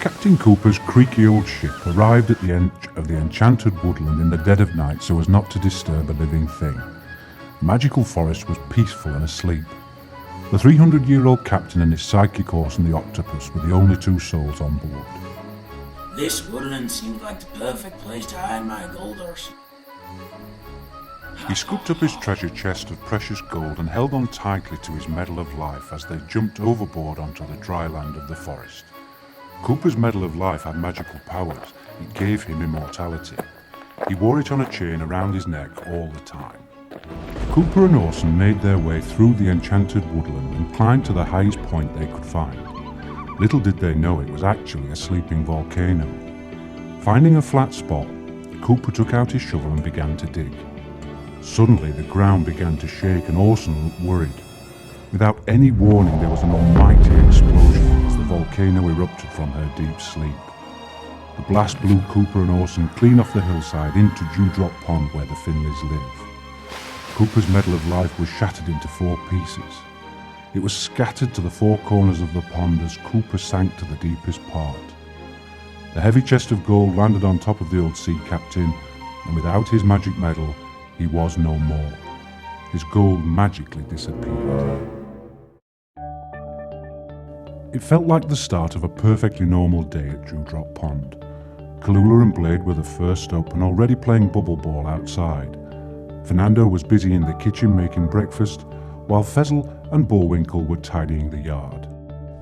Captain Cooper's creaky old ship arrived at the edge of the enchanted woodland in the dead of night so as not to disturb a living thing. The magical forest was peaceful and asleep. The 300-year-old captain and his psychic horse and the octopus were the only two souls on board. This woodland seems like the perfect place to hide my gold horse. He scooped up his treasure chest of precious gold and held on tightly to his Medal of Life as they jumped overboard onto the dry land of the forest. Cooper's Medal of Life had magical powers. It gave him immortality. He wore it on a chain around his neck all the time. Cooper and Orson made their way through the enchanted woodland and climbed to the highest point they could find. Little did they know it was actually a sleeping volcano. Finding a flat spot, Cooper took out his shovel and began to dig. Suddenly the ground began to shake and Orson looked worried. Without any warning there was an almighty explosion as the volcano erupted from her deep sleep. The blast blew Cooper and Orson clean off the hillside into Dewdrop Pond where the Finleys live. Cooper's Medal of Life was shattered into 4 pieces. It was scattered to the 4 corners of the pond as Cooper sank to the deepest part. The heavy chest of gold landed on top of the old sea captain, and without his magic medal, he was no more. His gold magically disappeared. It felt like the start of a perfectly normal day at Dewdrop Pond. Kalula and Blade were the first up and already playing bubble ball outside. Fernando was busy in the kitchen making breakfast, while Fezzle and Bullwinkle were tidying the yard.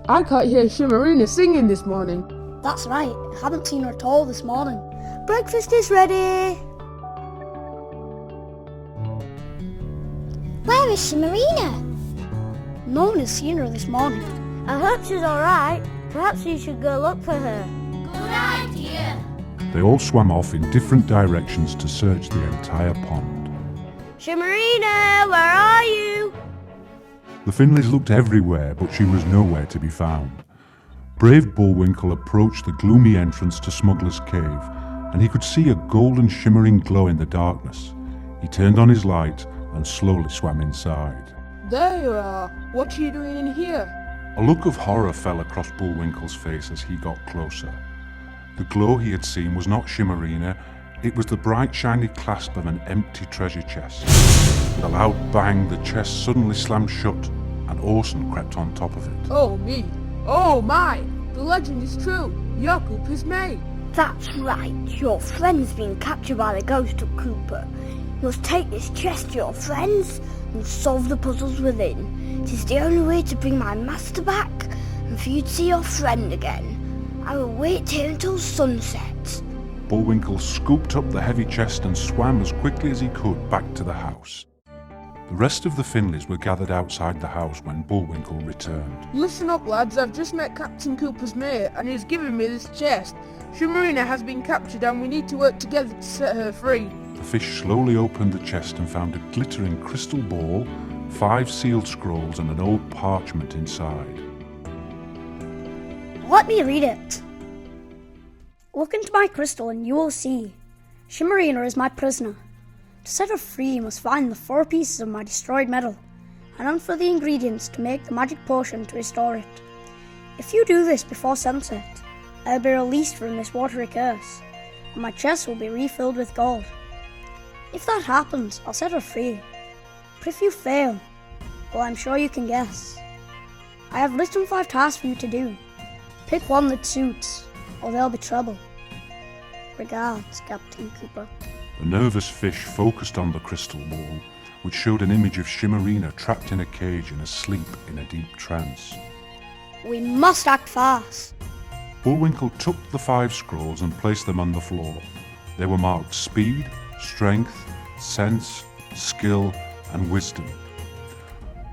I can't hear Marina singing this morning. That's right, I haven't seen her at all this morning. Breakfast is ready! Where is Marina? No one has seen her this morning. I hope she's alright. Perhaps you should go look for her. Good idea. They all swam off in different directions to search the entire pond. Marina, where are you? The Finleys looked everywhere, but she was nowhere to be found. Brave Bullwinkle approached the gloomy entrance to Smuggler's Cave, and he could see a golden shimmering glow in the darkness. He turned on his light and slowly swam inside. There you are. What are you doing in here? A look of horror fell across Bullwinkle's face as he got closer. The glow he had seen was not Shimarina, it was the bright shiny clasp of an empty treasure chest. With a loud bang, the chest suddenly slammed shut and Orson crept on top of it. Oh me! Oh my! The legend is true! You're Cooper's mate! That's right, your friend's been captured by the ghost of Cooper. You must take this chest to your friends and solve the puzzles within. It is the only way to bring my master back and for you to see your friend again. I will wait here until sunset. Bullwinkle scooped up the heavy chest and swam as quickly as he could back to the house. The rest of the Finleys were gathered outside the house when Bullwinkle returned. Listen up, lads, I've just met Captain Cooper's mate and he's given me this chest. Marina has been captured and we need to work together to set her free. The fish slowly opened the chest and found a glittering crystal ball, 5 sealed scrolls and an old parchment inside. Let me read it. Look into my crystal and you will see. Marina is my prisoner. To set her free, you must find the 4 pieces of my destroyed medal and hunt for the ingredients to make the magic potion to restore it. If you do this before sunset, I will be released from this watery curse, and my chest will be refilled with gold. If that happens, I'll set her free. But if you fail, well, I'm sure you can guess. I have written 5 tasks for you to do. Pick one that suits, or there'll be trouble. Regards, Captain Cooper. The nervous fish focused on the crystal ball, which showed an image of Shimarina trapped in a cage and asleep in a deep trance. We must act fast. Bullwinkle took the 5 scrolls and placed them on the floor. They were marked speed, strength, sense, skill, and wisdom.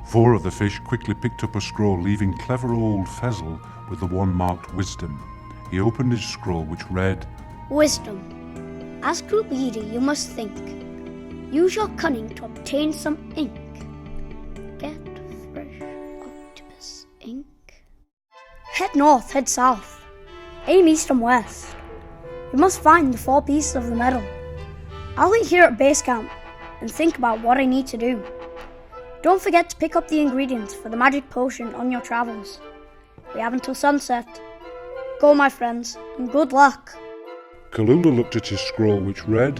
4 of the fish quickly picked up a scroll, leaving clever old Fezzle with the one marked wisdom. He opened his scroll, which read, Wisdom. As Group Leader, you must think. Use your cunning to obtain some ink. Get fresh octopus ink. Head north, head south. Aim east and west. You must find the 4 pieces of the medal. I'll wait here at base camp and think about what I need to do. Don't forget to pick up the ingredients for the magic potion on your travels. We have until sunset. Go, my friends, and good luck. Kalula looked at his scroll, which read,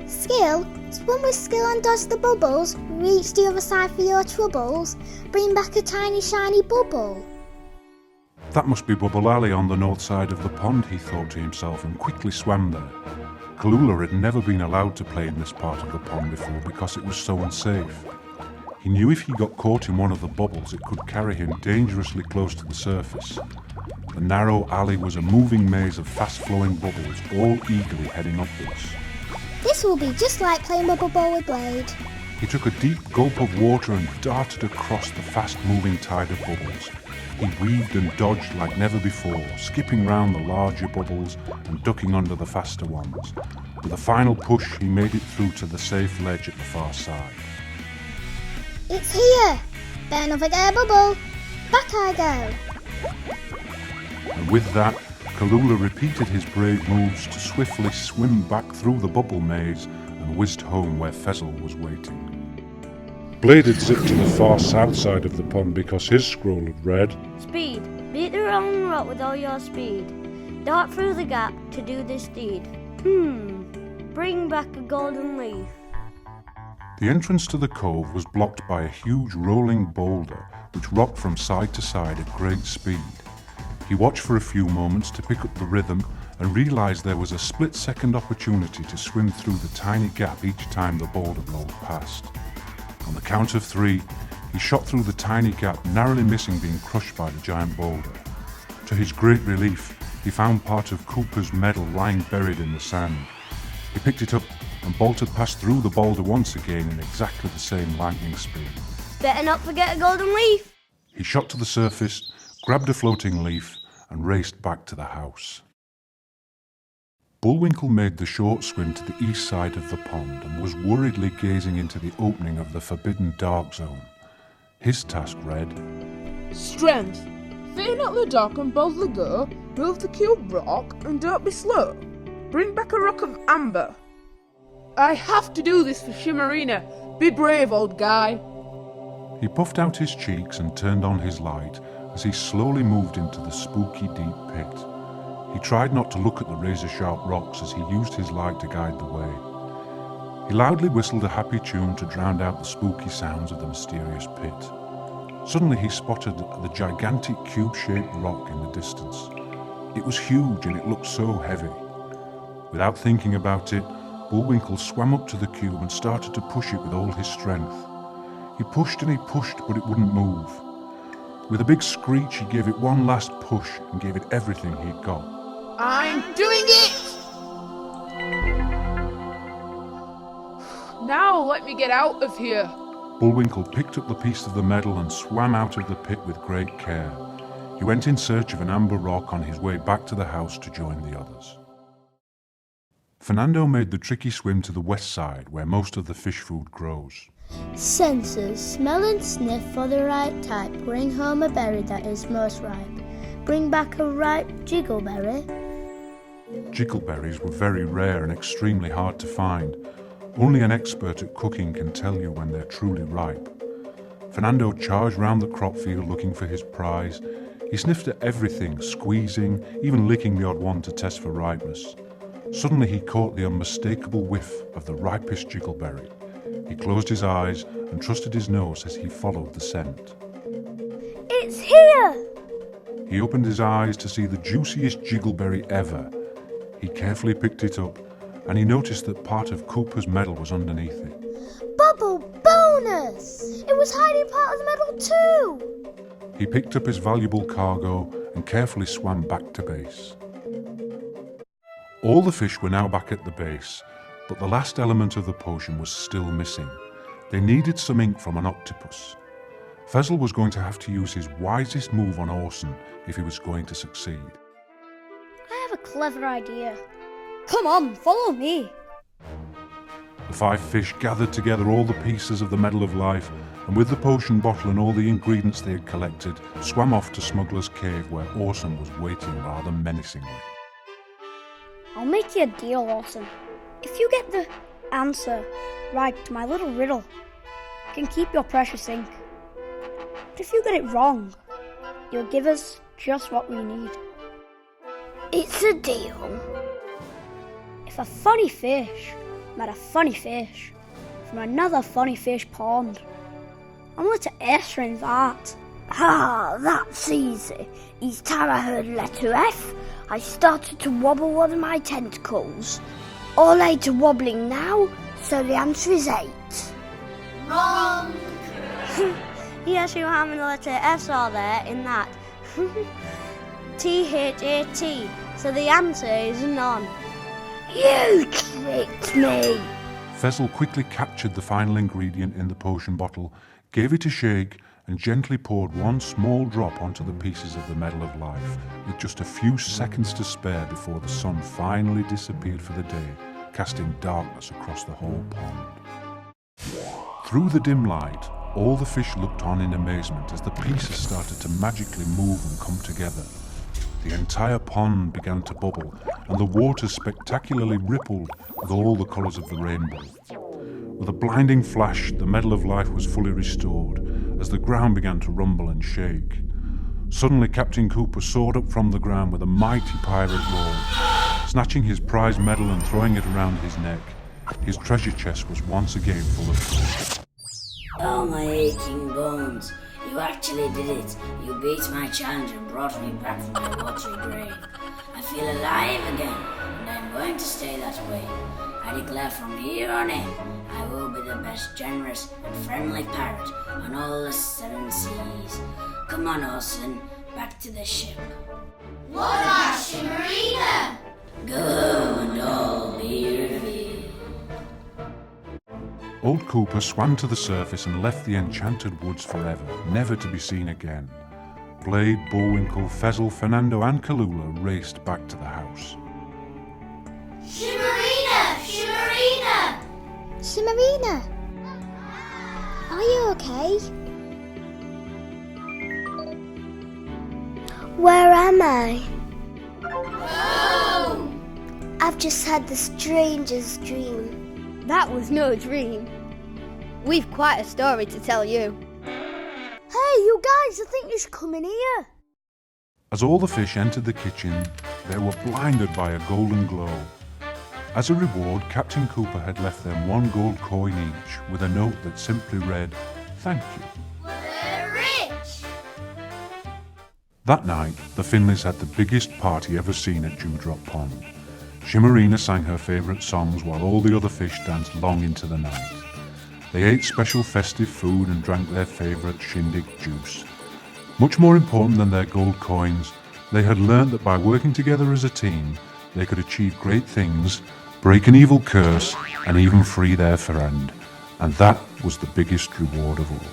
Skill, swim with skill and dodge the bubbles, reach the other side for your troubles, bring back a tiny shiny bubble. That must be Bubble Alley on the north side of the pond, he thought to himself, and quickly swam there. Kalula had never been allowed to play in this part of the pond before because it was so unsafe. He knew if he got caught in one of the bubbles, it could carry him dangerously close to the surface. The narrow alley was a moving maze of fast-flowing bubbles, all eagerly heading upwards. This will be just like playing bubble ball with Blade. He took a deep gulp of water and darted across the fast-moving tide of bubbles. He weaved and dodged like never before, skipping round the larger bubbles and ducking under the faster ones. With a final push, he made it through to the safe ledge at the far side. It's here! Better not forget a bubble. Back I go. And with that, Kalula repeated his brave moves to swiftly swim back through the bubble maze and whizzed home where Fezzle was waiting. Blade had zipped to the far south side of the pond because his scroll had read, Speed, beat the rolling rock with all your speed. Dart through the gap to do this deed. Bring back a golden leaf. The entrance to the cove was blocked by a huge rolling boulder which rocked from side to side at great speed. He watched for a few moments to pick up the rhythm and realised there was a split-second opportunity to swim through the tiny gap each time the boulder rolled past. On the count of 3, he shot through the tiny gap, narrowly missing being crushed by the giant boulder. To his great relief, he found part of Cooper's medal lying buried in the sand. He picked it up and bolted past through the boulder once again in exactly the same lightning speed. Better not forget a golden leaf. He shot to the surface, grabbed a floating leaf, and raced back to the house. Bullwinkle made the short swim to the east side of the pond and was worriedly gazing into the opening of the forbidden dark zone. His task read, Strength. Fear not the dark and boldly go. Move the cube rock and don't be slow. Bring back a rock of amber. I have to do this for Marina. Be brave, old guy. He puffed out his cheeks and turned on his light as he slowly moved into the spooky deep pit. He tried not to look at the razor-sharp rocks as he used his light to guide the way. He loudly whistled a happy tune to drown out the spooky sounds of the mysterious pit. Suddenly he spotted the gigantic cube-shaped rock in the distance. It was huge and it looked so heavy. Without thinking about it, Bullwinkle swam up to the cube and started to push it with all his strength. He pushed and he pushed, but it wouldn't move. With a big screech, he gave it one last push and gave it everything he'd got. I'm doing it! Now let me get out of here. Bullwinkle picked up the piece of the medal and swam out of the pit with great care. He went in search of an amber rock on his way back to the house to join the others. Fernando made the tricky swim to the west side where most of the fish food grows. Senses, smell and sniff for the right type. Bring home a berry that is most ripe. Bring back a ripe jiggleberry. Jiggleberries were very rare and extremely hard to find. Only an expert at cooking can tell you when they're truly ripe. Fernando charged round the crop field looking for his prize. He sniffed at everything, squeezing, even licking the odd one to test for ripeness. Suddenly he caught the unmistakable whiff of the ripest jiggleberry. He closed his eyes and trusted his nose as he followed the scent. It's here! He opened his eyes to see the juiciest jiggleberry ever. He carefully picked it up, and he noticed that part of Cooper's medal was underneath it. Bubble bonus! It was hiding part of the medal too! He picked up his valuable cargo and carefully swam back to base. All the fish were now back at the base, but the last element of the potion was still missing. They needed some ink from an octopus. Fezzle was going to have to use his wisest move on Orson if he was going to succeed. I have a clever idea. Come on, follow me. The 5 fish gathered together all the pieces of the Medal of Life, and with the potion bottle and all the ingredients they had collected, swam off to Smuggler's Cave where Orson was waiting rather menacingly. I'll make you a deal, Orson. If you get the answer right to my little riddle, you can keep your precious ink. But if you get it wrong, you'll give us just what we need. It's a deal. If a funny fish met a funny fish from another funny fish pond, I'm going to answer in that. Ah, that's easy. Each time I heard letter F, I started to wobble one of my tentacles. All 8 are wobbling now, so the answer is 8. Wrong! Yes, you have the letter S all there in that. T-H-A-T, so the answer is none. You tricked me! Fezzle quickly captured the final ingredient in the potion bottle, gave it a shake, and gently poured one small drop onto the pieces of the Medal of Life, with just a few seconds to spare before the sun finally disappeared for the day, casting darkness across the whole pond. Through the dim light, all the fish looked on in amazement as the pieces started to magically move and come together. The entire pond began to bubble, and the water spectacularly rippled with all the colours of the rainbow. With a blinding flash, the Medal of Life was fully restored, as the ground began to rumble and shake. Suddenly, Captain Cooper soared up from the ground with a mighty pirate roar. Snatching his prize medal and throwing it around his neck, his treasure chest was once again full of gold. Oh, my aching bones. You actually did it. You beat my challenge and brought me back from my watery grave. I feel alive again, and I'm going to stay that way. I declare from here on in, I will be the best generous and friendly pirate on all the 7 seas. Come on, Orson, back to the ship. What about Marina? Go and all be revealed. Old Cooper swam to the surface and left the enchanted woods forever, never to be seen again. Blade, Bullwinkle, Fezzle, Fernando and Kalula raced back to the house. Shimarina! Shimarina! Shimarina! Are you okay? Where am I? Home! I've just had the strangest dream. That was no dream. We've quite a story to tell you. Hey, you guys, I think you should come in here. As all the fish entered the kitchen, they were blinded by a golden glow. As a reward, Captain Cooper had left them 1 gold coin each, with a note that simply read, "Thank you." We're rich! That night, the Finleys had the biggest party ever seen at Dewdrop Pond. Shimarina sang her favourite songs while all the other fish danced long into the night. They ate special festive food and drank their favourite shindig juice. Much more important than their gold coins, they had learned that by working together as a team, they could achieve great things, break an evil curse, and even free their friend. And that was the biggest reward of all.